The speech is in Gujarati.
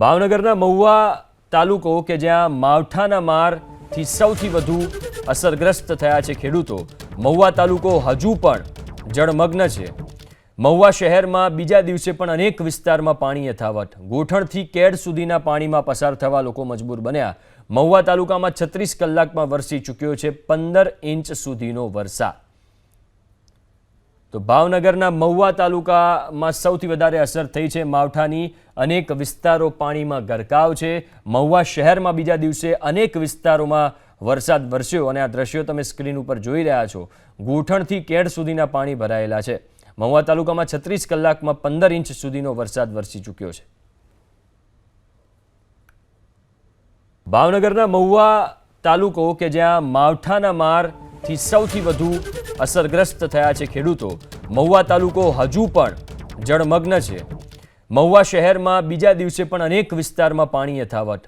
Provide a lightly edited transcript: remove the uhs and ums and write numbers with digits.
ભાવનગરના મહુવા તાલુકો કે જ્યાં માવઠાના મારથી સૌથી વધુ અસરગ્રસ્ત થયા છે ખેડૂતો. મહુવા તાલુકો હજુ પણ જળમગ્ન છે. મહુવા શહેરમાં બીજા દિવસે પણ અનેક વિસ્તારમાં પાણી યથાવત. ગોઠણથી કેડ સુધીના પાણીમાં પસાર થવા લોકો મજબૂર બન્યા. મહુવા તાલુકામાં 36 કલાકમાં વરસી ચૂક્યો છે 15 ઇંચ સુધીનો વરસાદ. તો ભાવનગરના મહુવા તાલુકામાં સૌથી વધારે અસર થઈ છે માવઠાની. અનેક વિસ્તારો પાણીમાં ગરકાવ છે. મહુવા શહેરમાં બીજા દિવસે અનેક વિસ્તારોમાં વરસાદ વરસ્યો અને આ દ્રશ્યો તમે સ્ક્રીન ઉપર જોઈ રહ્યા છો. ગોઠણથી કેડ સુધીના પાણી ભરાયેલા છે. મહુવા તાલુકામાં 36 કલાકમાં 15 ઇંચ સુધીનો વરસાદ વરસી ચૂક્યો છે. ભાવનગરના મહુવા તાલુકો કે જ્યાં માવઠાના મારથી સૌથી વધુ અસરગ્રસ્ત થયા છે ખેડૂતો. મહુવા તાલુકો હજુ પણ જળમગ્ન છે. મહુવા શહેરમાં બીજા દિવસે પણ અનેક વિસ્તારમાં પાણી યથાવત.